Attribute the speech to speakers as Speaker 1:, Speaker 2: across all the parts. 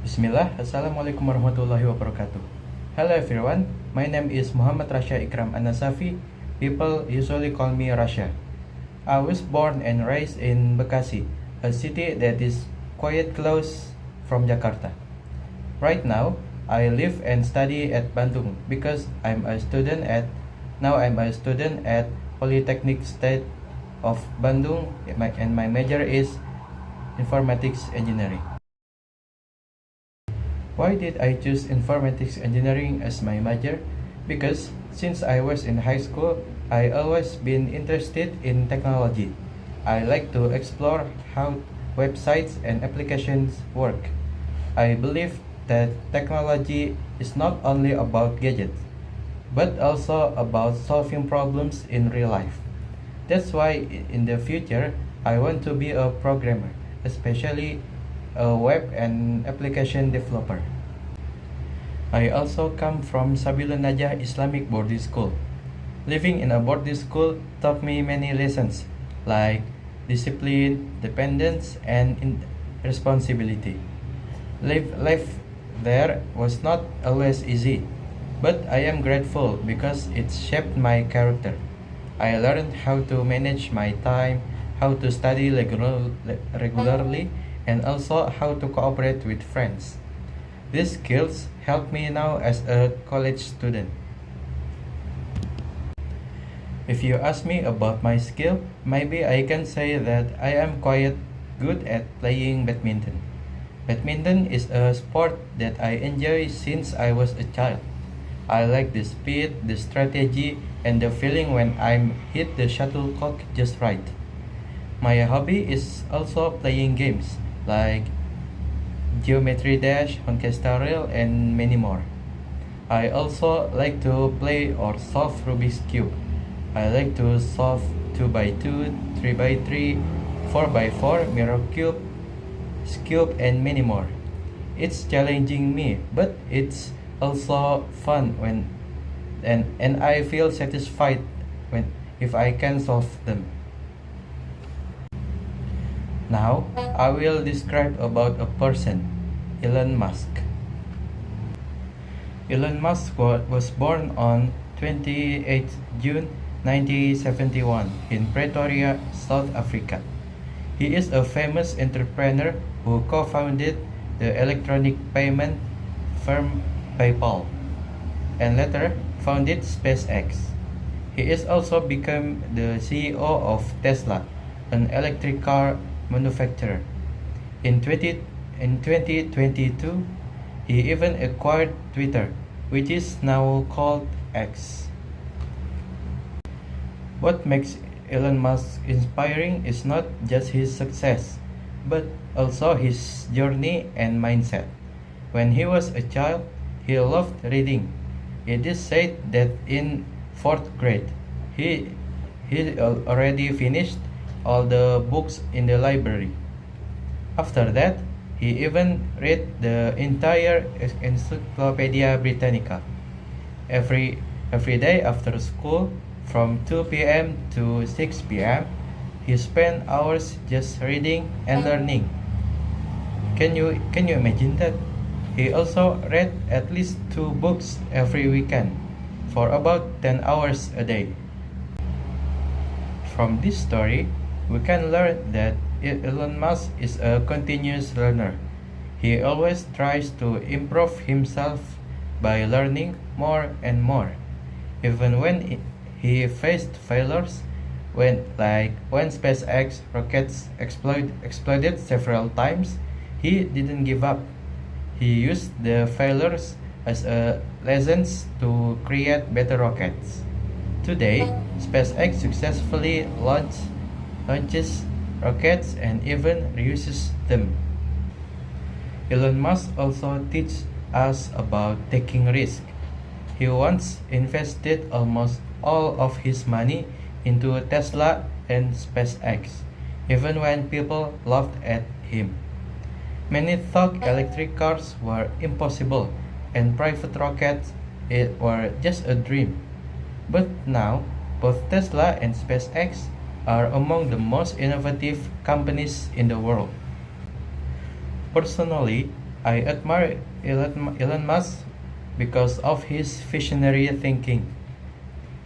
Speaker 1: Bismillah, Assalamualaikum warahmatullahi wabarakatuh. Hello everyone, my name is Muhammad Rasha Ikram Anasafi. People usually call me Rasha. I was born and raised in Bekasi, a city that is quite close from Jakarta. Right now, I live and study at Bandung because I'm a student at Polytechnic State of Bandung, and my major is informatics engineering. Why did I choose informatics engineering as my major? Because since I was in high school, I always been interested in technology. I like to explore how websites and applications work. I believe that technology is not only about gadgets, but also about solving problems in real life. That's why in the future, I want to be a programmer, especially a web and application developer. I also come from Sabilun Najah Islamic Boarding School. Living in a boarding school taught me many lessons like discipline, dependence, and responsibility. Life there was not always easy, but I am grateful because it shaped my character. I learned how to manage my time, how to study regularly, and also how to cooperate with friends. These skills help me now as a college student. If you ask me about my skill, maybe I can say that I am quite good at playing badminton. Badminton is a sport that I enjoy since I was a child. I like the speed, the strategy, and the feeling when I hit the shuttlecock just right. My hobby is also playing games like Geometry Dash, Honkai Star Rail, and many more. I also like to play or solve Rubik's Cube. I like to solve 2x2, 3x3, 4x4, Mirror Cube, Cube, and many more. It's challenging me, but it's also fun and I feel satisfied if I can solve them. Now, I will describe about a person, Elon Musk. Elon Musk was born on 28 June 1971 in Pretoria, South Africa. He is a famous entrepreneur who co-founded the electronic payment firm PayPal and later founded SpaceX. He is also become the CEO of Tesla, an electric car manufacturer. In 2022, he even acquired Twitter, which is now called X. What makes Elon Musk inspiring is not just his success, but also his journey and mindset. When he was a child, he loved reading. It is said that in fourth grade, he already finished all the books in the library. After that, he even read the entire Encyclopedia Britannica. Every day after school, from 2 p.m. to 6 p.m., he spent hours just reading and learning. Can you imagine that? He also read at least 2 books every weekend for about 10 hours a day. From this story, we can learn that Elon Musk is a continuous learner. He always tries to improve himself by learning more and more. Even when he faced failures, when SpaceX rockets exploded several times, he didn't give up. He used the failures as lessons to create better rockets. Today, SpaceX successfully launches rockets and even reuses them. Elon Musk also teaches us about taking risk. He once invested almost all of his money into Tesla and SpaceX, even when people laughed at him. Many thought electric cars were impossible and private rockets were just a dream. But now, both Tesla and SpaceX are among the most innovative companies in the world. Personally, I admire Elon Musk because of his visionary thinking.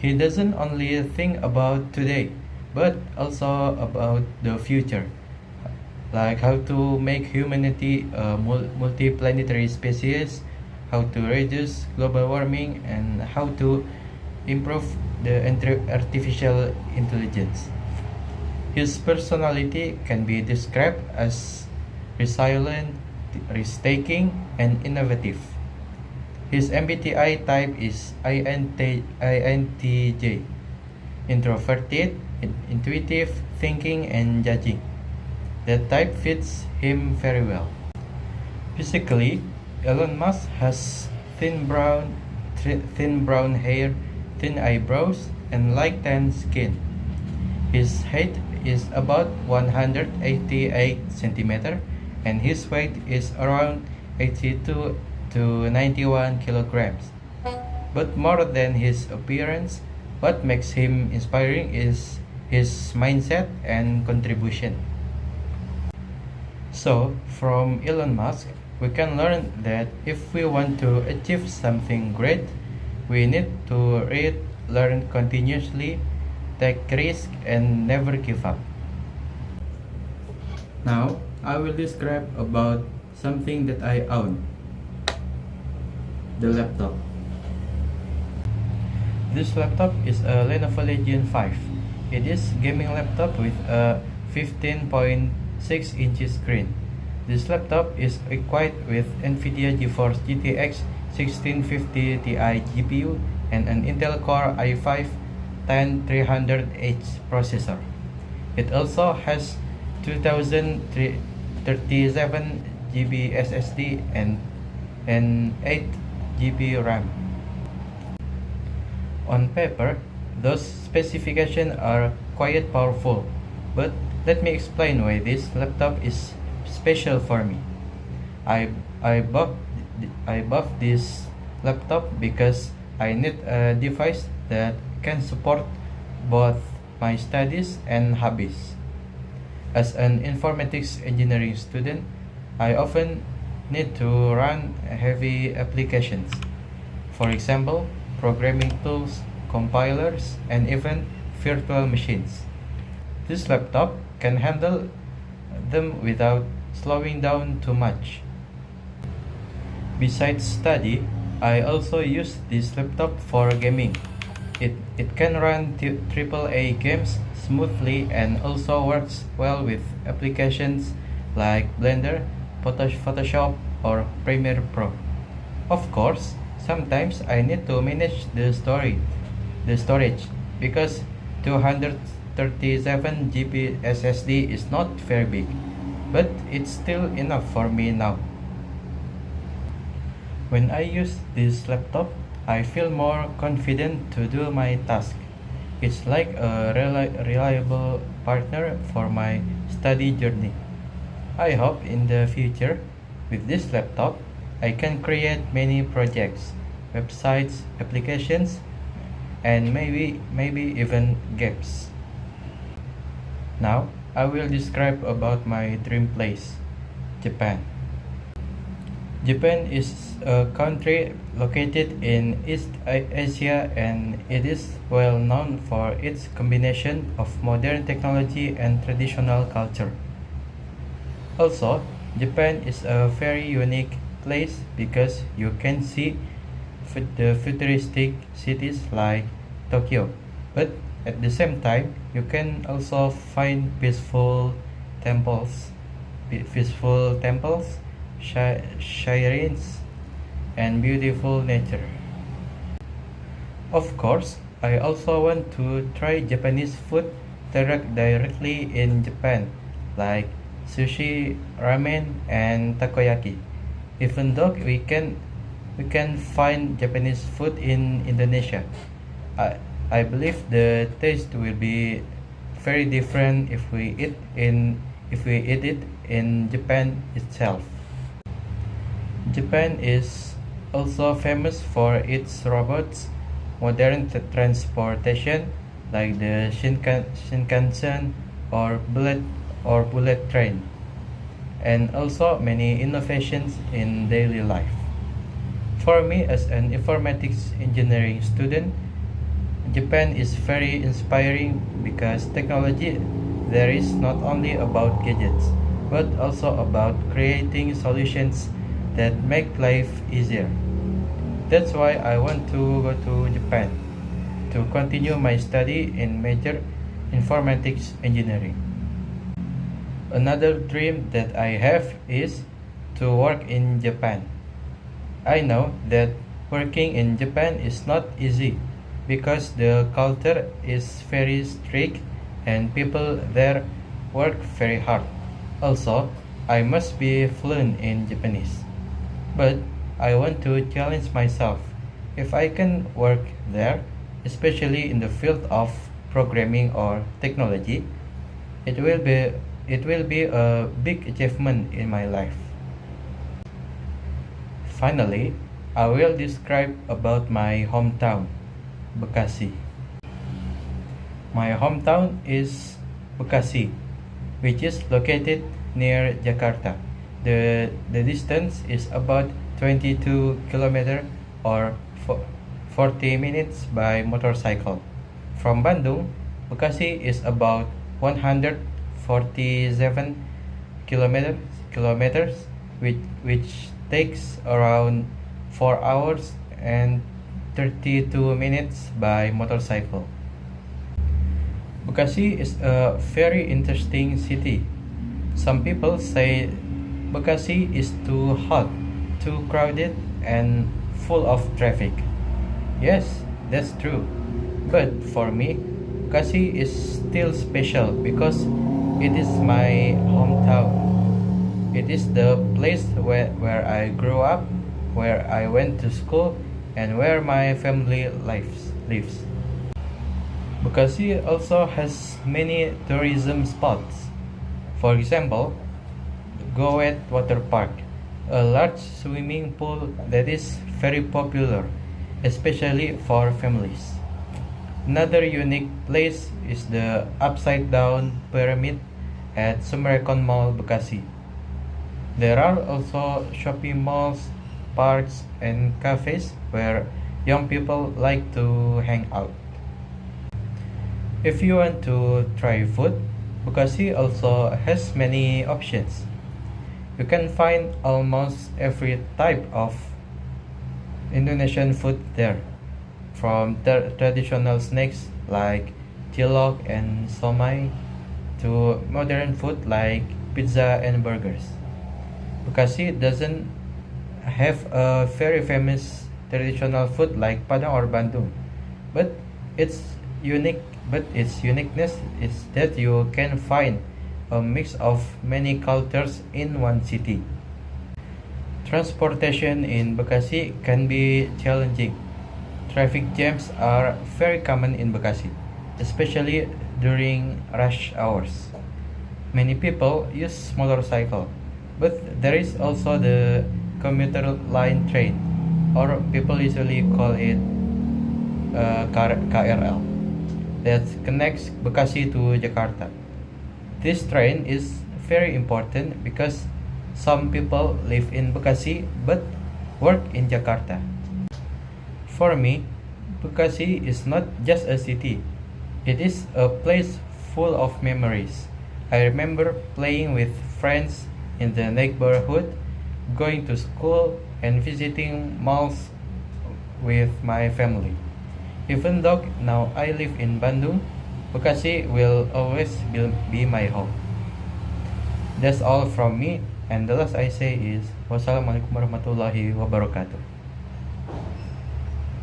Speaker 1: He doesn't only think about today, but also about the future, like how to make humanity a multiplanetary species, how to reduce global warming, and how to improve the artificial intelligence. His personality can be described as resilient, risk-taking, and innovative. His MBTI type is INTJ, introverted, intuitive, thinking, and judging. That type fits him very well. Physically, Elon Musk has thin brown hair, thin eyebrows, and light tan skin. His height is about 188 centimeter, and his weight is around 82 to 91 kilograms. But more than his appearance, what makes him inspiring is his mindset and contribution. So, from Elon Musk, we can learn that if we want to achieve something great, we need to read, learn continuously, take risks, and never give up. Now, I will describe about something that I own, the laptop. This laptop is a Lenovo Legion 5. It is gaming laptop with a 15.6 inch screen. This laptop is equipped with NVIDIA GeForce GTX 1650 Ti GPU and an Intel Core i5 10300H processor. It also has 2037 GB SSD and 8 GB RAM. On paper, those specifications are quite powerful, but let me explain why this laptop is special for me. I bought this laptop because I need a device that can support both my studies and hobbies. As an informatics engineering student, I often need to run heavy applications. For example, programming tools, compilers, and even virtual machines. This laptop can handle them without slowing down too much. Besides study, I also use this laptop for gaming. It can run AAA games smoothly and also works well with applications like Blender, Photoshop, or Premiere Pro. Of course, sometimes I need to manage the storage because 237 GB SSD is not very big, but it's still enough for me now. When I use this laptop, I feel more confident to do my task. It's like a reliable partner for my study journey. I hope in the future, with this laptop, I can create many projects, websites, applications, and maybe even games. Now, I will describe about my dream place, Japan. Japan is a country located in East Asia, and it is well known for its combination of modern technology and traditional culture. Also, Japan is a very unique place because you can see the futuristic cities like Tokyo, but at the same time, you can also find peaceful temples, shrines, and beautiful nature. Of course, I also want to try Japanese food directly in Japan, like sushi, ramen, and takoyaki. Even though we can find Japanese food in Indonesia, I believe the taste will be very different if we eat it in Japan itself. Japan is also famous for its robots, modern transportation like the Shinkansen or bullet train. and also many innovations in daily life. For me, as an informatics engineering student, Japan is very inspiring because technology there is not only about gadgets but also about creating solutions that make life easier. That's why I want to go to Japan to continue my study in major informatics engineering. Another dream that I have is to work in Japan. I know that working in Japan is not easy because the culture is very strict and people there work very hard. Also, I must be fluent in Japanese. But I want to challenge myself. If I can work there, especially in the field of programming or technology, it will be it will be a big achievement in my life. Finally, I will describe about my hometown, Bekasi. My hometown is Bekasi, which is located near Jakarta. The distance is about 22 kilometers or 40 minutes by motorcycle. From Bandung, Bekasi is about 147 kilometers which takes around 4 hours and 32 minutes by motorcycle. Bekasi is a very interesting city. Some people say Bekasi is too hot, too crowded, and full of traffic. Yes, that's true. But for me, Bekasi is still special because it is my hometown. It is the place where I grew up, where I went to school, and where my family lives. Bekasi also has many tourism spots. For example, Goet Water Park, a large swimming pool that is very popular, especially for families. Another unique place is the Upside Down Pyramid at Summarecon Mall, Bekasi. There are also shopping malls, parks, and cafes where young people like to hang out. If you want to try food, Bekasi also has many options. You can find almost every type of Indonesian food there, from traditional snacks like cilok and somai to modern food like pizza and burgers. Bekasi doesn't have a very famous traditional food like Padang or Bandung, but its its uniqueness is that you can find a mix of many cultures in one city. Transportation in Bekasi can be challenging. Traffic jams are very common in Bekasi, especially during rush hours. Many people use motorcycle, but there is also the commuter line train, or people usually call it KRL, that connects Bekasi to Jakarta. This train is very important because some people live in Bekasi but work in Jakarta. For me, Bekasi is not just a city, it is a place full of memories. I remember playing with friends in the neighborhood, going to school, and visiting malls with my family. Even though now I live in Bandung, Bekasi will always be my home. That's all from me, and the last I say is wassalamualaikum warahmatullahi wabarakatuh.